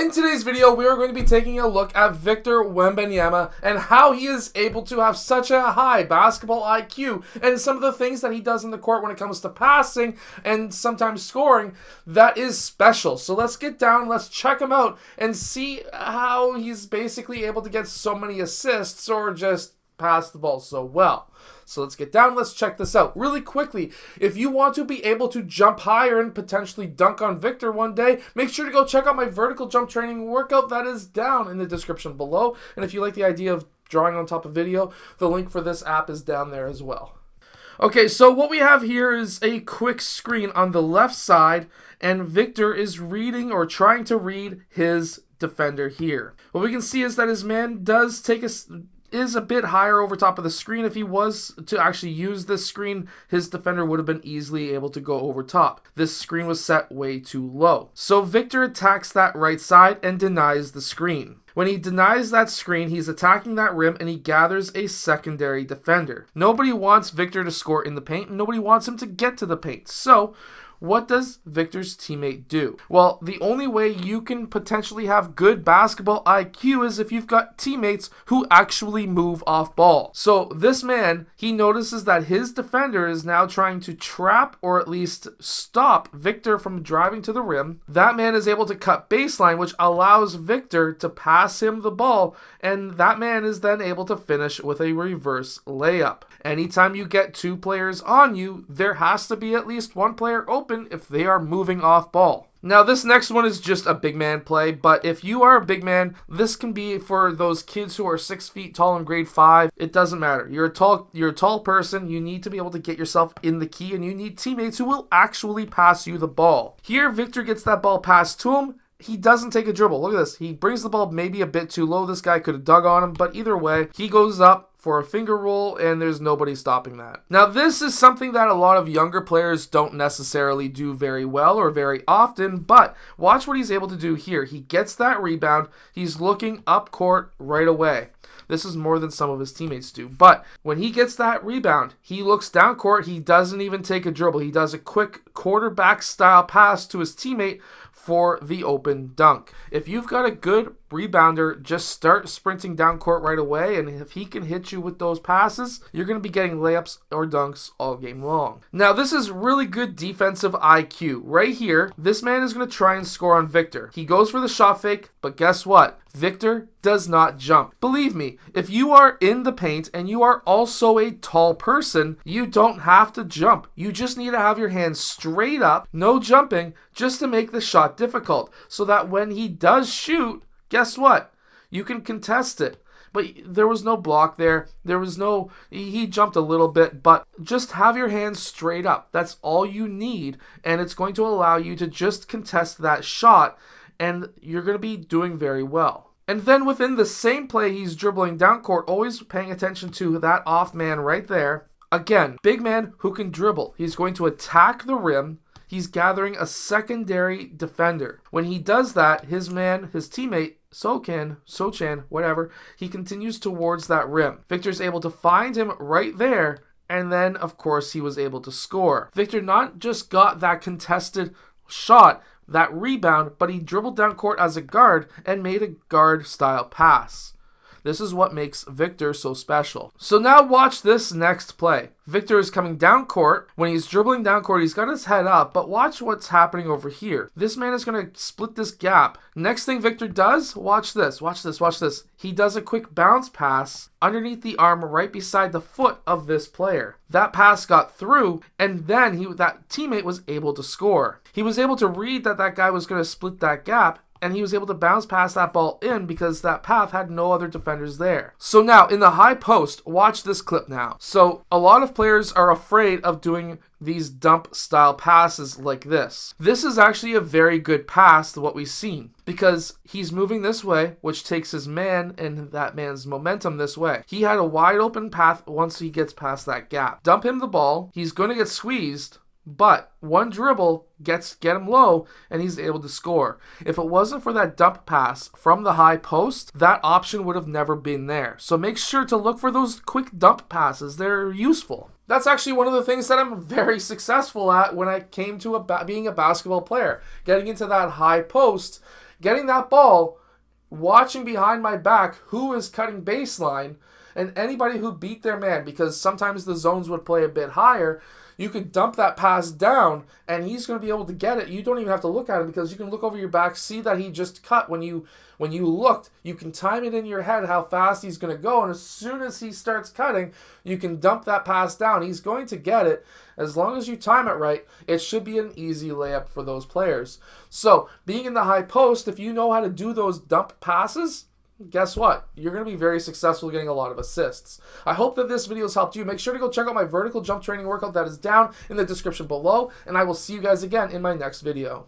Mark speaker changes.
Speaker 1: In today's video, we are going to be taking a look at Victor Wembanyama and how he is able to have such a high basketball IQ and some of the things that he does in the court when it comes to passing and sometimes scoring that is special. So let's get down, let's check him out and see how he's basically able to get so many assists or just pass the ball so well. So let's get down, let's check this out. Really quickly, if you want to be able to jump higher and potentially dunk on Victor one day, make sure to go check out my vertical jump training workout that is down in the description below. And if you like the idea of drawing on top of video, the link for this app is down there as well. Okay, so what we have here is a quick screen on the left side, and Victor is reading or trying to read his defender here. What we can see is that his man does take is a bit higher over top of the screen. If he was to actually use this screen, his defender would have been easily able to go over top. This screen was set way too low. So Victor attacks that right side and denies the screen. When he denies that screen, he's attacking that rim and he gathers a secondary defender. Nobody wants Victor to score in the paint and nobody wants him to get to the paint. So what does Victor's teammate do? Well, the only way you can potentially have good basketball IQ is if you've got teammates who actually move off ball. So this man, he notices that his defender is now trying to trap or at least stop Victor from driving to the rim. That man is able to cut baseline, which allows Victor to pass him the ball, and that man is then able to finish with a reverse layup. Anytime you get two players on you, there has to be at least one player open if they are moving off ball. Now this next one is just a big man play, but if you are a big man, this can be for those kids who are 6 feet tall in grade 5. It doesn't matter. You're a tall person. You need to be able to get yourself in the key, and you need teammates who will actually pass you the ball. Here, Victor gets that ball passed to him. He doesn't take a dribble. Look at this. He brings the ball maybe a bit too low. This guy could have dug on him, but either way, he goes up for a finger roll, and there's nobody stopping that. Now, this is something that a lot of younger players don't necessarily do very well or very often, but watch what he's able to do here. He gets that rebound. He's looking up court right away. This is more than some of his teammates do. But when he gets that rebound, he looks down court. He doesn't even take a dribble. He does a quick quarterback style pass to his teammate for the open dunk. If you've got a good rebounder, just start sprinting down court right away, and if he can hit you with those passes, you're going to be getting layups or dunks all game long. Now, this is really good defensive IQ. Right here, this man is going to try and score on Victor. He goes for the shot fake, but guess what? Victor does not jump. Believe me, if you are in the paint and you are also a tall person, you don't have to jump. You just need to have your hands straight up, no jumping, just to make the shot difficult, so that when he does shoot, guess what? You can contest it. But there was no block there. He jumped a little bit, but just have your hands straight up. That's all you need, and it's going to allow you to just contest that shot, and you're going to be doing very well. And then within the same play, he's dribbling down court, always paying attention to that off man right there. Again, big man who can dribble. He's going to attack the rim. He's gathering a secondary defender. When he does that, his teammate, Sochan, whatever, he continues towards that rim. Victor's able to find him right there, and then, of course, he was able to score. Victor not just got that contested shot, that rebound, but he dribbled down court as a guard and made a guard-style pass. This is what makes Victor so special. So now watch this next play. Victor is coming down court. When he's dribbling down court, he's got his head up, but watch what's happening over here. This man is going to split this gap. Next thing Victor does, watch this. He does a quick bounce pass underneath the arm right beside the foot of this player. That pass got through, and then that teammate was able to score. He was able to read that guy was going to split that gap, and he was able to bounce past that ball in because that path had no other defenders there. So now, in the high post, watch this clip now. So a lot of players are afraid of doing these dump style passes like this. This is actually a very good pass to what we've seen because he's moving this way, which takes his man and that man's momentum this way. He had a wide open path once he gets past that gap. Dump him the ball. He's going to get squeezed, but one dribble get him low and he's able to score. If it wasn't for that dump pass from the high post, that option would have never been there. So make sure to look for those quick dump passes. They're useful. That's actually one of the things that I'm very successful at when I came to being a basketball player. Getting into that high post, getting that ball, watching behind my back who is cutting baseline, and anybody who beat their man, because sometimes the zones would play a bit higher, you could dump that pass down, and he's going to be able to get it. You don't even have to look at him, because you can look over your back, see that he just cut. When you looked, you can time it in your head how fast he's going to go, and as soon as he starts cutting, you can dump that pass down. He's going to get it. As long as you time it right, it should be an easy layup for those players. So, being in the high post, if you know how to do those dump passes, guess what? You're going to be very successful getting a lot of assists. I hope that this video has helped you. Make sure to go check out my vertical jump training workout that is down in the description below, and I will see you guys again in my next video.